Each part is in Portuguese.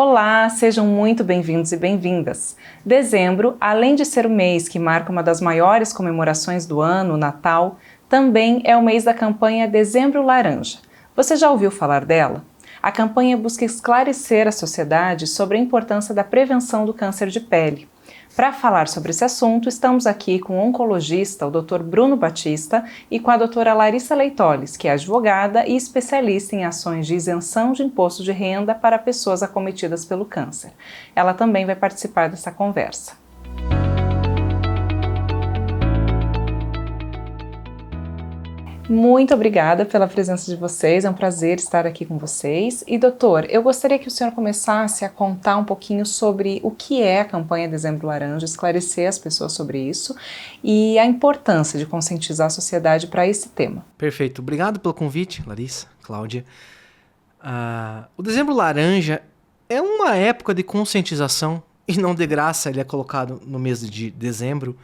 Olá, sejam muito bem-vindos e bem-vindas. Dezembro, além de ser o mês que marca uma das maiores comemorações do ano, o Natal, também é o mês da campanha Dezembro Laranja. Você já ouviu falar dela? A campanha busca esclarecer a sociedade sobre a importância da prevenção do câncer de pele. Para falar sobre esse assunto, estamos aqui com o oncologista, o Dr. Bruno Batista, e com a doutora Larissa Leitoles, que é advogada e especialista em ações de isenção de imposto de renda para pessoas acometidas pelo câncer. Ela também vai participar dessa conversa. Muito obrigada pela presença de vocês, é um prazer estar aqui com vocês. E doutor, eu gostaria que o senhor começasse a contar um pouquinho sobre o que é a campanha Dezembro Laranja, esclarecer as pessoas sobre isso e a importância de conscientizar a sociedade para esse tema. Perfeito, obrigado pelo convite, Larissa, Cláudia. O Dezembro Laranja é uma época de conscientização e não de graça ele é colocado no mês de dezembro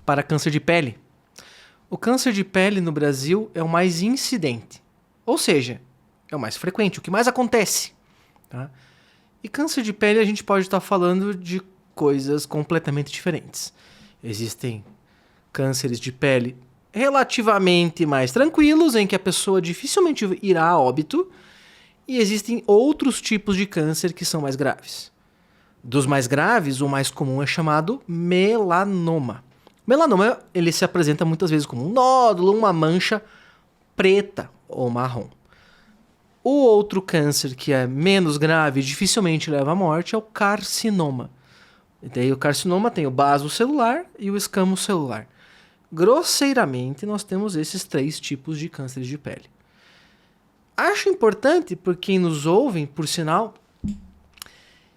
para câncer de pele. O câncer de pele no Brasil é o mais incidente, ou seja, é o mais frequente, o que mais acontece. Tá? E câncer de pele a gente pode estar falando de coisas completamente diferentes. Existem cânceres de pele relativamente mais tranquilos, em que a pessoa dificilmente irá a óbito, e existem outros tipos de câncer que são mais graves. Dos mais graves, o mais comum é chamado melanoma. Melanoma, ele se apresenta muitas vezes como um nódulo, uma mancha preta ou marrom. O outro câncer que é menos grave e dificilmente leva à morte é o carcinoma. E daí o carcinoma tem o basocelular e o escamocelular. Grosseiramente, nós temos esses três tipos de cânceres de pele. Acho importante, por quem nos ouve, por sinal,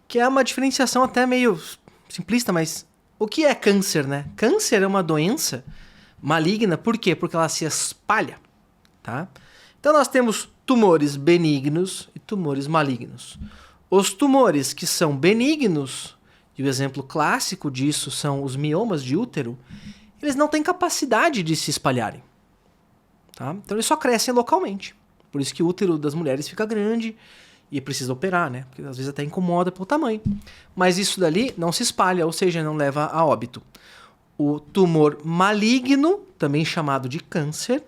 que é uma diferenciação até meio simplista, mas o que é câncer, né? Câncer é uma doença maligna, por quê? Porque ela se espalha, tá? Então nós temos tumores benignos e tumores malignos. Os tumores que são benignos, e o exemplo clássico disso são os miomas de útero, eles não têm capacidade de se espalharem, tá? Então eles só crescem localmente. Por isso que o útero das mulheres fica grande e precisa operar, né? Porque às vezes até incomoda pelo tamanho. Mas isso dali não se espalha, ou seja, não leva a óbito. O tumor maligno, também chamado de câncer,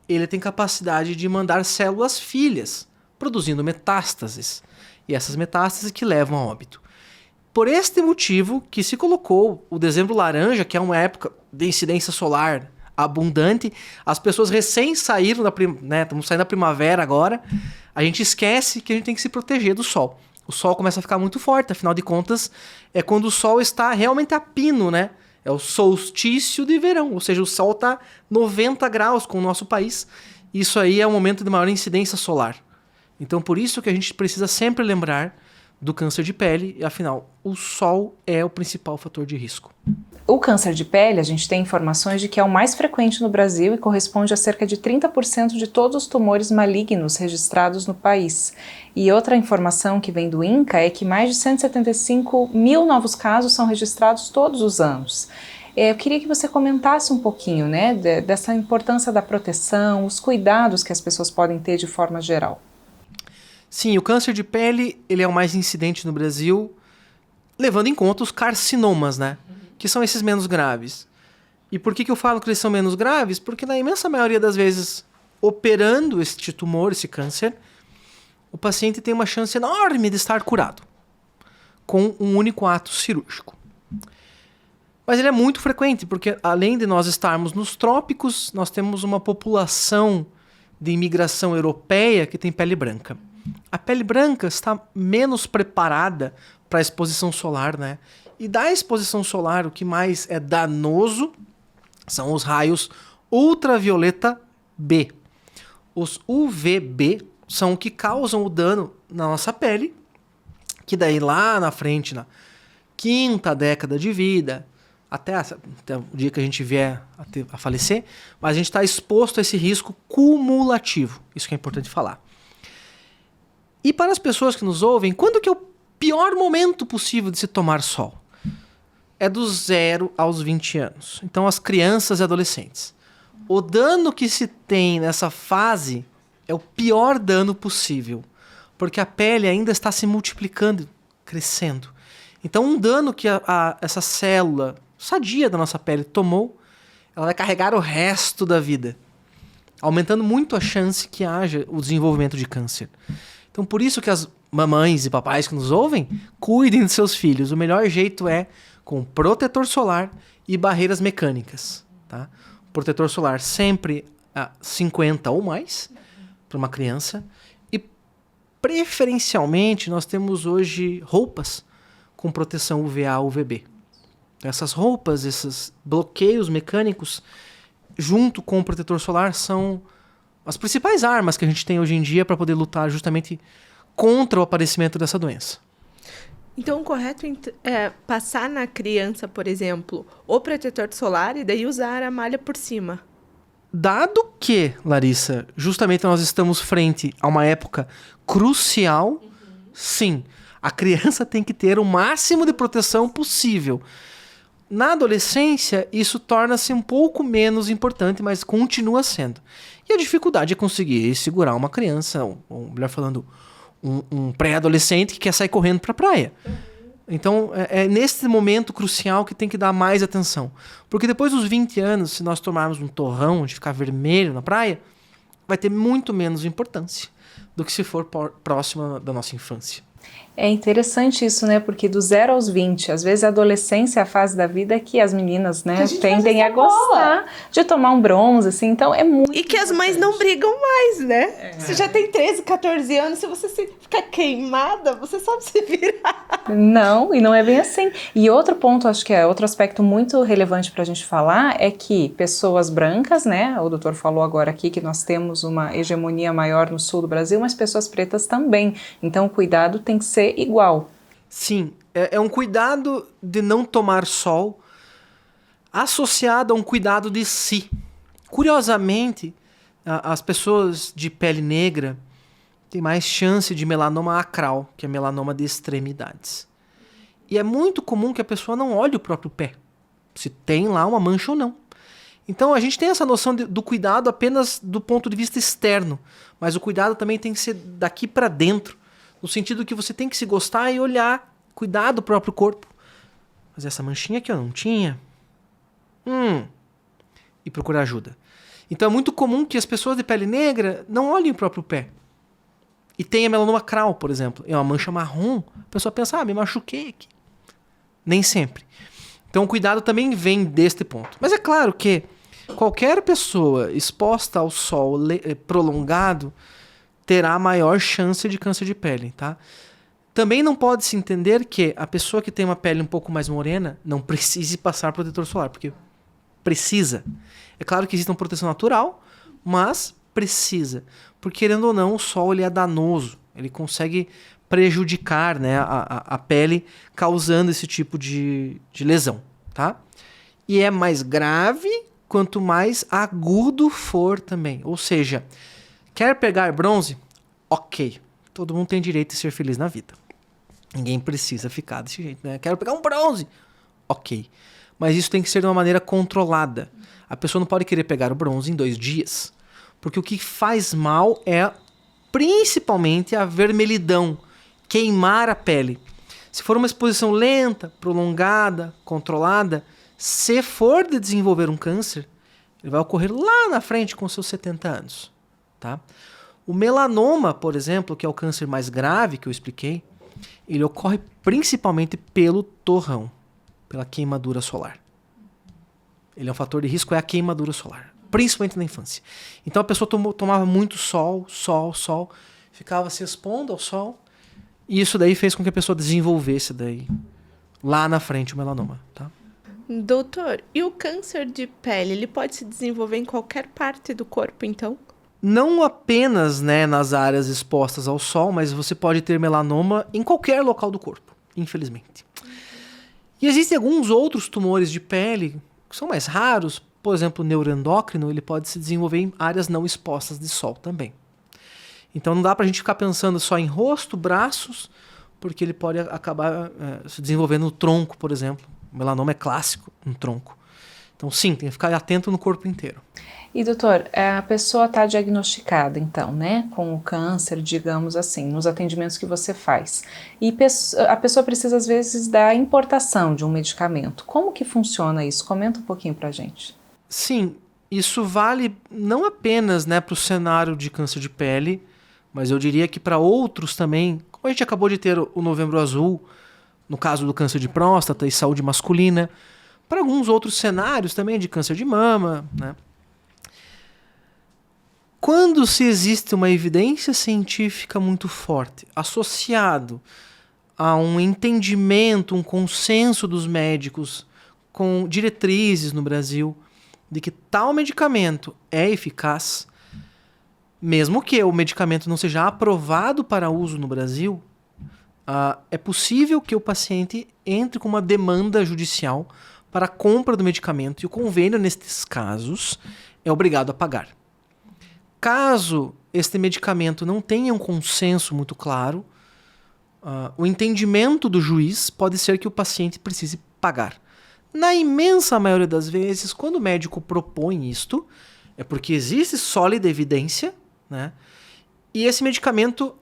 ele tem capacidade de mandar células filhas, produzindo metástases. E essas metástases que levam a óbito. Por este motivo que se colocou o Dezembro Laranja, que é uma época de incidência solar abundante, as pessoas recém saíram estamos saindo da primavera agora, a gente esquece que a gente tem que se proteger do sol. O sol começa a ficar muito forte, afinal de contas, é quando o sol está realmente a pino, né? É o solstício de verão, ou seja, o sol está 90 graus com o nosso país. Isso aí é o momento de maior incidência solar. Então, por isso que a gente precisa sempre lembrar do câncer de pele, e afinal, o sol é o principal fator de risco. O câncer de pele, a gente tem informações de que é o mais frequente no Brasil e corresponde a cerca de 30% de todos os tumores malignos registrados no país. E outra informação que vem do INCA é que mais de 175 mil novos casos são registrados todos os anos. Eu queria que você comentasse um pouquinho, né, dessa importância da proteção, os cuidados que as pessoas podem ter de forma geral. Sim, o câncer de pele ele é o mais incidente no Brasil, levando em conta os carcinomas, né? Que são esses menos graves. E por que eu falo que eles são menos graves? Porque na imensa maioria das vezes, operando este tumor, esse câncer, o paciente tem uma chance enorme de estar curado, com um único ato cirúrgico. Mas ele é muito frequente, porque além de nós estarmos nos trópicos, nós temos uma população de imigração europeia que tem pele branca. A pele branca está menos preparada para a exposição solar, né? E da exposição solar, o que mais é danoso são os raios ultravioleta B. Os UVB são o que causam o dano na nossa pele, que daí lá na frente, na quinta década de vida, até o dia que a gente vier a falecer, mas a gente está exposto a esse risco cumulativo. Isso que é importante falar. E para as pessoas que nos ouvem, quando que é o pior momento possível de se tomar sol? É dos 0 aos 20 anos. Então, as crianças e adolescentes. O dano que se tem nessa fase é o pior dano possível, porque a pele ainda está se multiplicando crescendo. Então, um dano que essa célula sadia da nossa pele tomou, ela vai carregar o resto da vida, aumentando muito a chance que haja o desenvolvimento de câncer. Então, por isso que as mamães e papais que nos ouvem, cuidem dos seus filhos. O melhor jeito é com protetor solar e barreiras mecânicas. Tá? O protetor solar sempre a 50 ou mais para uma criança. E, preferencialmente, nós temos hoje roupas com proteção UVA, UVB. Essas roupas, esses bloqueios mecânicos, junto com o protetor solar, são as principais armas que a gente tem hoje em dia para poder lutar justamente contra o aparecimento dessa doença. Então, o correto é passar na criança, por exemplo, o protetor solar e daí usar a malha por cima. Dado que, Larissa, justamente nós estamos frente a uma época crucial, sim, a criança tem que ter o máximo de proteção possível. Na adolescência, isso torna-se um pouco menos importante, mas continua sendo. E a dificuldade é conseguir segurar uma criança, ou melhor falando, um pré-adolescente que quer sair correndo para a praia. Então, é nesse momento crucial que tem que dar mais atenção. Porque depois dos 20 anos, se nós tomarmos um torrão de ficar vermelho na praia, vai ter muito menos importância do que se for próxima da nossa infância. É interessante isso, né? Porque do 0 aos 20, às vezes a adolescência é a fase da vida que as meninas, né, tendem a gostar de tomar um bronze, assim, então é muito E que as mães não brigam mais, né? Você já tem 13, 14 anos, se você ficar queimada, você sabe se virar. Não, e não é bem assim. E outro ponto, acho que é outro aspecto muito relevante para a gente falar, é que pessoas brancas, né, o doutor falou agora aqui que nós temos uma hegemonia maior no sul do Brasil, mas pessoas pretas também. Então o cuidado tem que ser igual. Sim, é um cuidado de não tomar sol associado a um cuidado de si. Curiosamente, as pessoas de pele negra têm mais chance de melanoma acral, que é melanoma de extremidades. E é muito comum que a pessoa não olhe o próprio pé, se tem lá uma mancha ou não. Então a gente tem essa noção do cuidado apenas do ponto de vista externo, mas o cuidado também tem que ser daqui para dentro, no sentido que você tem que se gostar e olhar, cuidar do próprio corpo. Mas essa manchinha aqui eu não tinha. E procurar ajuda. Então é muito comum que as pessoas de pele negra não olhem o próprio pé. E tenha melanoma acral, por exemplo. É uma mancha marrom. A pessoa pensa, me machuquei aqui. Nem sempre. Então o cuidado também vem deste ponto. Mas é claro que qualquer pessoa exposta ao sol prolongado terá maior chance de câncer de pele, tá? Também não pode se entender que a pessoa que tem uma pele um pouco mais morena não precise passar protetor solar, porque precisa. É claro que existe uma proteção natural, mas precisa. Porque, querendo ou não, o sol ele é danoso. Ele consegue prejudicar, né, a pele, causando esse tipo de lesão, tá? E é mais grave quanto mais agudo for também. Ou seja, quer pegar bronze? Ok. Todo mundo tem direito de ser feliz na vida. Ninguém precisa ficar desse jeito, né? Quero pegar um bronze. Ok. Mas isso tem que ser de uma maneira controlada. A pessoa não pode querer pegar o bronze em 2 dias. Porque o que faz mal é principalmente a vermelhidão. Queimar a pele. Se for uma exposição lenta, prolongada, controlada, se for de desenvolver um câncer, ele vai ocorrer lá na frente com seus 70 anos. Tá? O melanoma, por exemplo, que é o câncer mais grave que eu expliquei, ele ocorre principalmente pelo torrão, pela queimadura solar. Ele é um fator de risco, é a queimadura solar, principalmente na infância. Então a pessoa tomava muito sol, ficava se expondo ao sol, e isso daí fez com que a pessoa desenvolvesse daí, lá na frente, o melanoma. Tá? Doutor, e o câncer de pele, ele pode se desenvolver em qualquer parte do corpo, então? Não apenas, né, nas áreas expostas ao sol, mas você pode ter melanoma em qualquer local do corpo, infelizmente. E existem alguns outros tumores de pele que são mais raros, por exemplo, o neuroendócrino, ele pode se desenvolver em áreas não expostas de sol também. Então não dá pra gente ficar pensando só em rosto, braços, porque ele pode acabar se desenvolvendo no tronco, por exemplo. O melanoma é clássico no tronco. Então, sim, tem que ficar atento no corpo inteiro. E, doutor, a pessoa está diagnosticada, então, né, com o câncer, digamos assim, nos atendimentos que você faz. E a pessoa precisa, às vezes, da importação de um medicamento. Como que funciona isso? Comenta um pouquinho pra gente. Sim, isso vale não apenas, né, para o cenário de câncer de pele, mas eu diria que para outros também, como a gente acabou de ter o Novembro Azul, no caso do câncer de próstata e saúde masculina, para alguns outros cenários também de câncer de mama, né? Quando se existe uma evidência científica muito forte, associado a um entendimento, um consenso dos médicos com diretrizes no Brasil de que tal medicamento é eficaz, mesmo que o medicamento não seja aprovado para uso no Brasil, é possível que o paciente entre com uma demanda judicial para a compra do medicamento e o convênio, nestes casos, é obrigado a pagar. Caso este medicamento não tenha um consenso muito claro, o entendimento do juiz pode ser que o paciente precise pagar. Na imensa maioria das vezes, quando o médico propõe isto, é porque existe sólida evidência, né? E esse medicamento,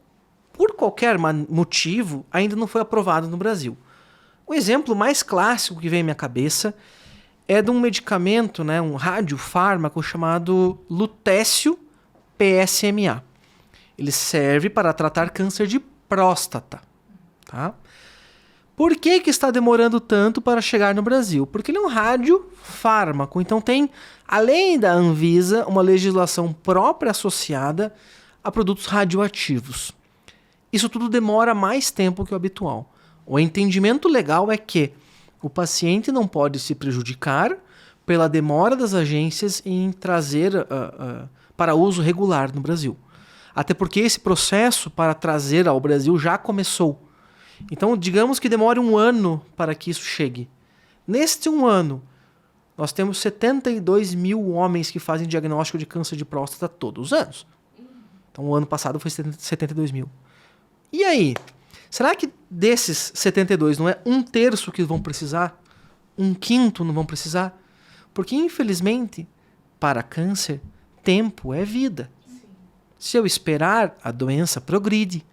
por qualquer motivo, ainda não foi aprovado no Brasil. O exemplo mais clássico que vem à minha cabeça é de um medicamento, né, um radiofármaco chamado lutécio PSMA. Ele serve para tratar câncer de próstata. Tá? Por que está demorando tanto para chegar no Brasil? Porque ele é um radiofármaco. Então tem, além da Anvisa, uma legislação própria associada a produtos radioativos. Isso tudo demora mais tempo que o habitual. O entendimento legal é que o paciente não pode se prejudicar pela demora das agências em trazer para uso regular no Brasil. Até porque esse processo para trazer ao Brasil já começou. Então, digamos que demore 1 ano para que isso chegue. Neste 1 ano, nós temos 72 mil homens que fazem diagnóstico de câncer de próstata todos os anos. Então, o ano passado foi 72 mil. E aí? Será que desses 72 não é 1/3 que vão precisar? 1/5 não vão precisar? Porque, infelizmente, para câncer, tempo é vida. Sim. Se eu esperar, a doença progride.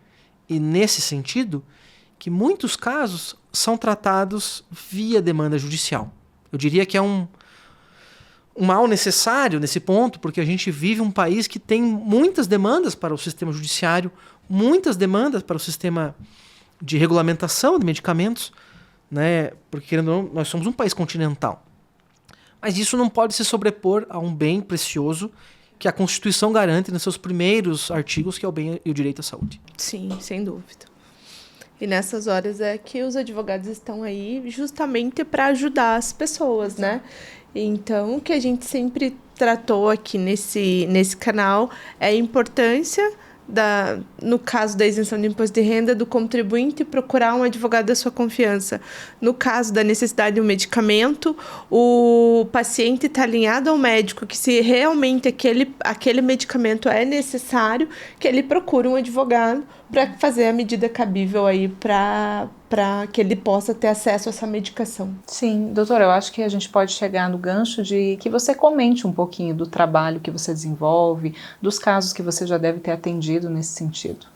E, nesse sentido, que muitos casos são tratados via demanda judicial. Eu diria que é um mal necessário nesse ponto, porque a gente vive um país que tem muitas demandas para o sistema judiciário, muitas demandas para o sistema de regulamentação de medicamentos, né? Porque, querendo ou não, nós somos um país continental. Mas isso não pode se sobrepor a um bem precioso que a Constituição garante nos seus primeiros artigos, que é o bem e o direito à saúde. Sim, sem dúvida. E nessas horas é que os advogados estão aí justamente para ajudar as pessoas, né? Então, o que a gente sempre tratou aqui nesse canal é a importância no caso da isenção de imposto de renda, do contribuinte procurar um advogado da sua confiança. No caso da necessidade de um medicamento, o paciente está alinhado ao médico que, se realmente aquele medicamento é necessário, que ele procure um advogado para fazer a medida cabível aí para que ele possa ter acesso a essa medicação. Sim, doutora, eu acho que a gente pode chegar no gancho de que você comente um pouquinho do trabalho que você desenvolve, dos casos que você já deve ter atendido nesse sentido.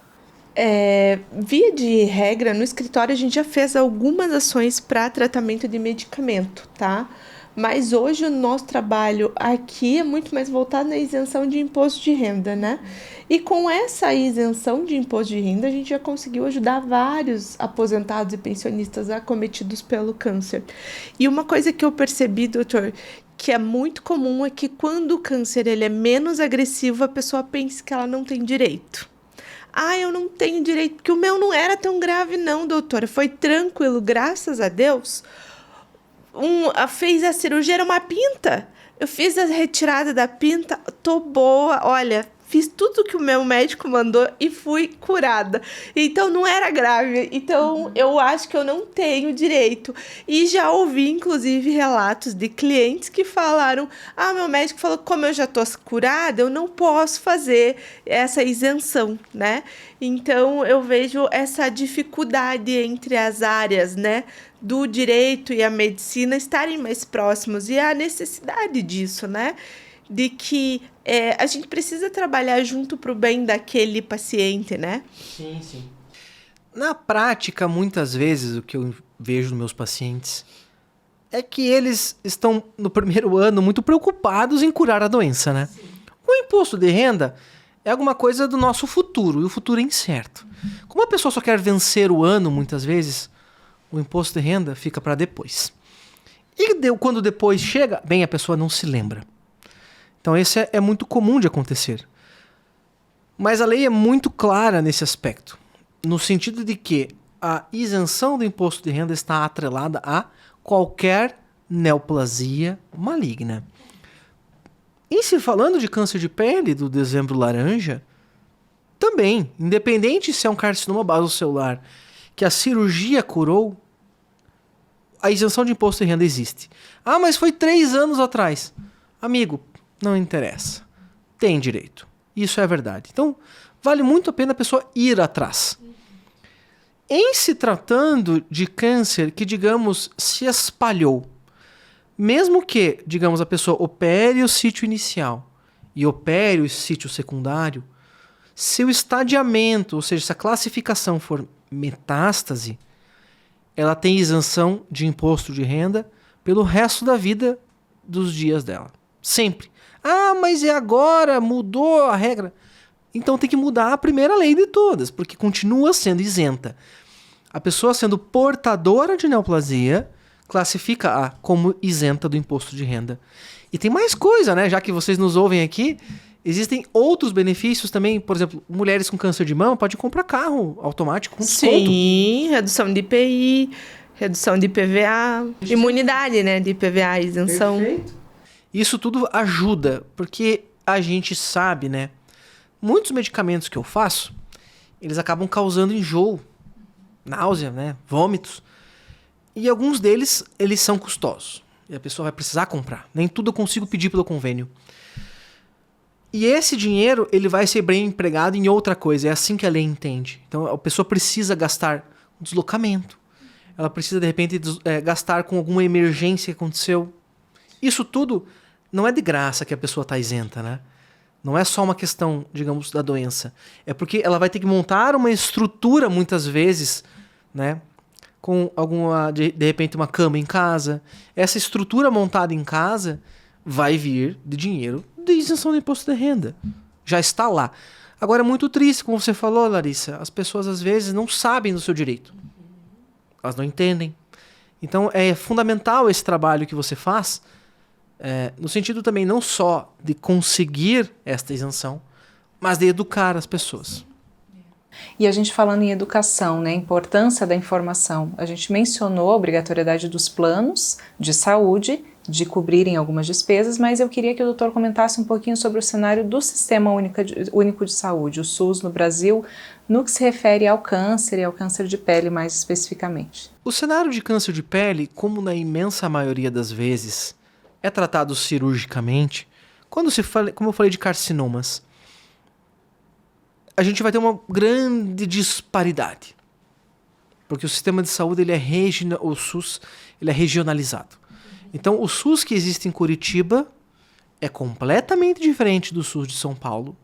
Via de regra, no escritório a gente já fez algumas ações para tratamento de medicamento, tá? Mas hoje o nosso trabalho aqui é muito mais voltado na isenção de imposto de renda, né? E com essa isenção de imposto de renda, a gente já conseguiu ajudar vários aposentados e pensionistas acometidos pelo câncer. E uma coisa que eu percebi, doutor, que é muito comum, é que quando o câncer ele é menos agressivo, a pessoa pensa que ela não tem direito. Eu não tenho direito, porque o meu não era tão grave não, doutora. Foi tranquilo, graças a Deus. Fez a cirurgia, era uma pinta. Eu fiz a retirada da pinta, tô boa. Olha, fiz tudo que o meu médico mandou e fui curada. Então não era grave. Então eu acho que eu não tenho direito. E já ouvi, inclusive, relatos de clientes que falaram: ah, meu médico falou que como eu já tô curada, eu não posso fazer essa isenção, né? Então eu vejo essa dificuldade entre as áreas, né, do direito e a medicina estarem mais próximos e a necessidade disso, né? De que a gente precisa trabalhar junto para o bem daquele paciente, né? Sim, sim. Na prática, muitas vezes, o que eu vejo nos meus pacientes é que eles estão, no primeiro ano, muito preocupados em curar a doença, né? Sim. O imposto de renda é alguma coisa do nosso futuro, e o futuro é incerto. Como a pessoa só quer vencer o ano, muitas vezes, o imposto de renda fica para depois. E quando depois chega, bem, a pessoa não se lembra. Então esse é muito comum de acontecer. Mas a lei é muito clara nesse aspecto, no sentido de que a isenção do imposto de renda está atrelada a qualquer neoplasia maligna. E se falando de câncer de pele, do dezembro laranja, também, independente se é um carcinoma basocelular que a cirurgia curou, a isenção de imposto de renda existe. Ah, mas foi 3 anos atrás. Amigo, não interessa. Tem direito. Isso é verdade. Então, vale muito a pena a pessoa ir atrás. Em se tratando de câncer que, digamos, se espalhou, mesmo que, digamos, a pessoa opere o sítio inicial e opere o sítio secundário, se o estadiamento, ou seja, se a classificação for metástase, ela tem isenção de imposto de renda pelo resto da vida dos dias dela. Sempre. Ah, mas e agora? Mudou a regra. Então tem que mudar a primeira lei de todas, porque continua sendo isenta. A pessoa sendo portadora de neoplasia, classifica-a como isenta do imposto de renda. E tem mais coisa, né? Já que vocês nos ouvem aqui, existem outros benefícios também. Por exemplo, mulheres com câncer de mama podem comprar carro automático com desconto. Sim, redução de IPI, redução de IPVA, imunidade, né? De IPVA, isenção. Perfeito. Isso tudo ajuda, porque a gente sabe, né? Muitos medicamentos que eu faço, eles acabam causando enjoo, náusea, né? Vômitos. E alguns deles, eles são custosos. E a pessoa vai precisar comprar. Nem tudo eu consigo pedir pelo convênio. E esse dinheiro, ele vai ser bem empregado em outra coisa. É assim que a lei entende. Então, a pessoa precisa gastar um deslocamento. Ela precisa, de repente, gastar com alguma emergência que aconteceu. Isso tudo não é de graça que a pessoa está isenta, né? Não é só uma questão, digamos, da doença. É porque ela vai ter que montar uma estrutura, muitas vezes, né? Com alguma, de repente, uma cama em casa. Essa estrutura montada em casa vai vir de dinheiro de isenção do imposto de renda. Já está lá. Agora, é muito triste, como você falou, Larissa, as pessoas, às vezes, não sabem do seu direito. Elas não entendem. Então, é fundamental esse trabalho que você faz, no sentido também não só de conseguir esta isenção, mas de educar as pessoas. E a gente falando em educação, né, a importância da informação, a gente mencionou a obrigatoriedade dos planos de saúde, de cobrirem algumas despesas, mas eu queria que o doutor comentasse um pouquinho sobre o cenário do Sistema Único de Saúde, o SUS no Brasil, no que se refere ao câncer e ao câncer de pele mais especificamente. O cenário de câncer de pele, como na imensa maioria das vezes, é tratado cirurgicamente. Como eu falei de carcinomas, a gente vai ter uma grande disparidade. Porque o sistema de saúde, o SUS, ele é regionalizado. Então, o SUS que existe em Curitiba é completamente diferente do SUS de São Paulo,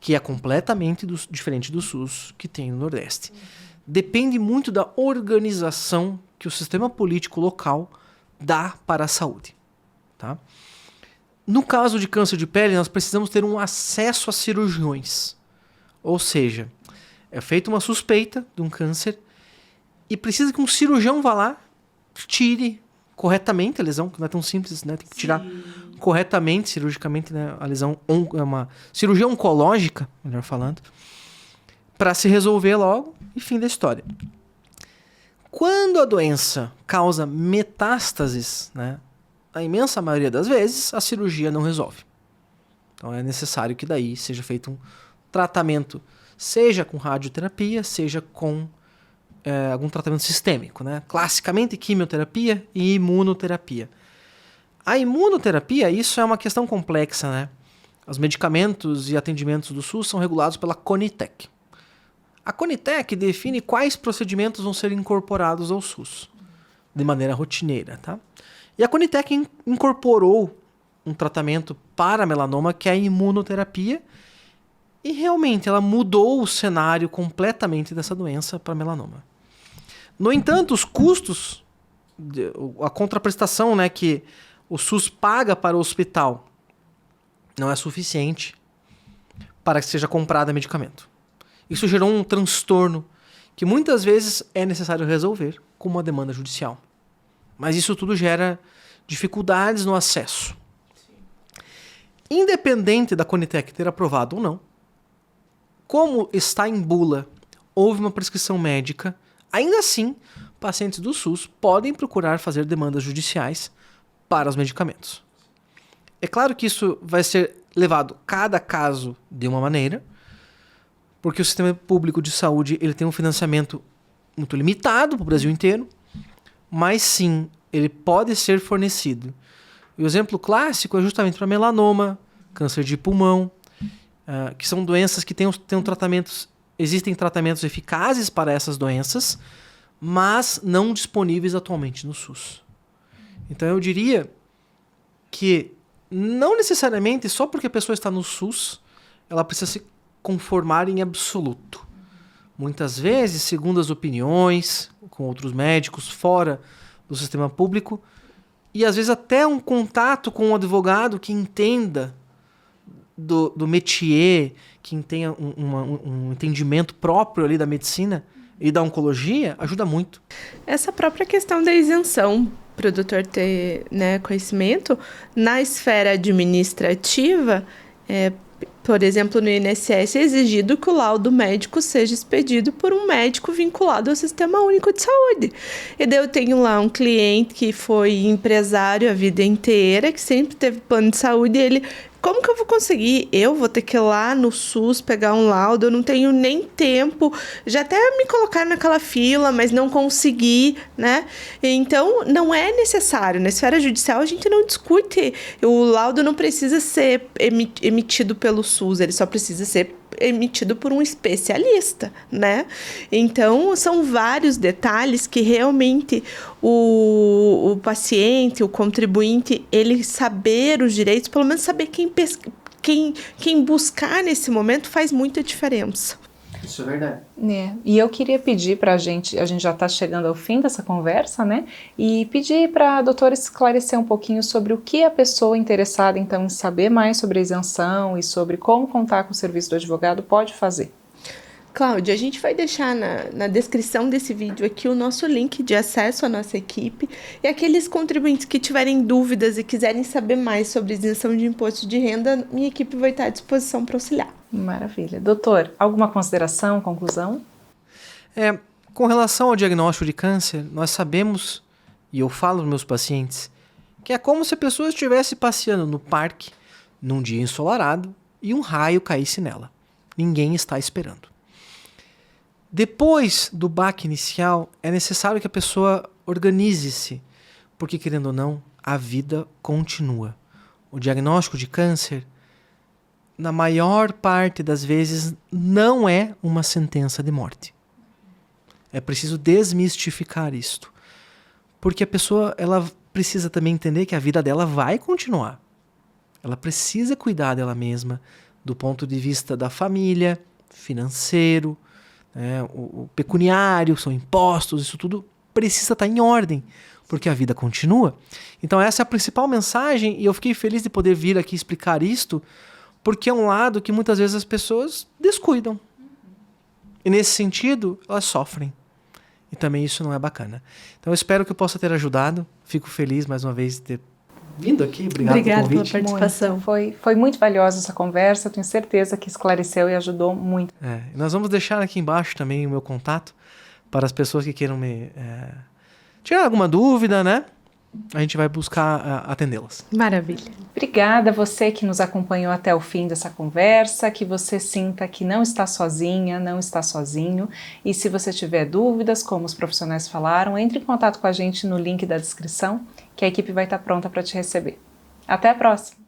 que é completamente diferente do SUS que tem no Nordeste. Depende muito da organização que o sistema político local dá para a saúde. Tá? No caso de câncer de pele, nós precisamos ter um acesso a cirurgiões. Ou seja, é feita uma suspeita de um câncer e precisa que um cirurgião vá lá, tire corretamente a lesão, que não é tão simples, né? Tem que tirar corretamente, cirurgicamente, né? A lesão é uma cirurgia oncológica, melhor falando, para se resolver logo e fim da história. Quando a doença causa metástases, né? A imensa maioria das vezes, a cirurgia não resolve. Então é necessário que daí seja feito um tratamento, seja com radioterapia, seja com algum tratamento sistêmico, né? Classicamente quimioterapia e imunoterapia. A imunoterapia, isso é uma questão complexa, né? Os medicamentos e atendimentos do SUS são regulados pela Conitec. A Conitec define quais procedimentos vão ser incorporados ao SUS de maneira rotineira, tá? E a Conitec incorporou um tratamento para melanoma que é a imunoterapia e realmente ela mudou o cenário completamente dessa doença para melanoma. No entanto, os custos, a contraprestação, né, que o SUS paga para o hospital não é suficiente para que seja comprado medicamento. Isso gerou um transtorno que muitas vezes é necessário resolver com uma demanda judicial. Mas isso tudo gera dificuldades no acesso. Independente da Conitec ter aprovado ou não, como está em bula, houve uma prescrição médica, ainda assim, pacientes do SUS podem procurar fazer demandas judiciais para os medicamentos. É claro que isso vai ser levado cada caso de uma maneira, porque o sistema público de saúde ele tem um financiamento muito limitado para o Brasil inteiro, mas sim, ele pode ser fornecido. O exemplo clássico é justamente para melanoma, câncer de pulmão, que são doenças que têm tratamentos, existem tratamentos eficazes para essas doenças, mas não disponíveis atualmente no SUS. Então eu diria que não necessariamente só porque a pessoa está no SUS, ela precisa se conformar em absoluto. Muitas vezes, segundo as opiniões, com outros médicos fora do sistema público, e às vezes até um contato com um advogado que entenda do métier, que tenha um entendimento próprio ali da medicina e da oncologia, ajuda muito. Essa própria questão da isenção, para o doutor ter, né, conhecimento, na esfera administrativa, por exemplo, no INSS é exigido que o laudo médico seja expedido por um médico vinculado ao Sistema Único de Saúde. E daí eu tenho lá um cliente que foi empresário a vida inteira, que sempre teve plano de saúde, e ele... Como que eu vou conseguir? Eu vou ter que ir lá no SUS pegar um laudo, eu não tenho nem tempo, já até me colocar naquela fila, mas não consegui, né? Então, não é necessário. Na esfera judicial, a gente não discute. O laudo não precisa ser emitido pelo SUS, ele só precisa ser emitido por um especialista, né? Então, são vários detalhes que realmente o paciente, o contribuinte, ele saber os direitos, pelo menos saber quem buscar nesse momento faz muita diferença. Isso é verdade. E eu queria pedir para a gente já está chegando ao fim dessa conversa, né? E pedir para a doutora esclarecer um pouquinho sobre o que a pessoa interessada, então, em saber mais sobre a isenção e sobre como contar com o serviço do advogado pode fazer. Cláudia, a gente vai deixar na descrição desse vídeo aqui o nosso link de acesso à nossa equipe, e aqueles contribuintes que tiverem dúvidas e quiserem saber mais sobre isenção de imposto de renda, minha equipe vai estar à disposição para auxiliar. Maravilha. Doutor, alguma consideração, conclusão? Com relação ao diagnóstico de câncer, nós sabemos, e eu falo aos meus pacientes, que é como se a pessoa estivesse passeando no parque num dia ensolarado e um raio caísse nela. Ninguém está esperando. Depois do baque inicial, é necessário que a pessoa organize-se, porque, querendo ou não, a vida continua. O diagnóstico de câncer, na maior parte das vezes, não é uma sentença de morte. É preciso desmistificar isto, porque a pessoa ela precisa também entender que a vida dela vai continuar. Ela precisa cuidar dela mesma, do ponto de vista da família, financeiro, o pecuniário, são impostos, isso tudo precisa estar em ordem, porque a vida continua. Então essa é a principal mensagem, e eu fiquei feliz de poder vir aqui explicar isto, porque é um lado que muitas vezes as pessoas descuidam. E nesse sentido, elas sofrem. E também isso não é bacana. Então eu espero que eu possa ter ajudado. Fico feliz mais uma vez de ter vindo aqui. Obrigado pelo convite. Pela participação. Foi muito valiosa essa conversa, tenho certeza que esclareceu e ajudou muito. Nós vamos deixar aqui embaixo também o meu contato para as pessoas que queiram me tirar alguma dúvida, né? a gente vai buscar atendê-las. Maravilha. Obrigada a você que nos acompanhou até o fim dessa conversa, que você sinta que não está sozinha, não está sozinho. E se você tiver dúvidas, como os profissionais falaram, entre em contato com a gente no link da descrição, que a equipe vai estar pronta para te receber. Até a próxima!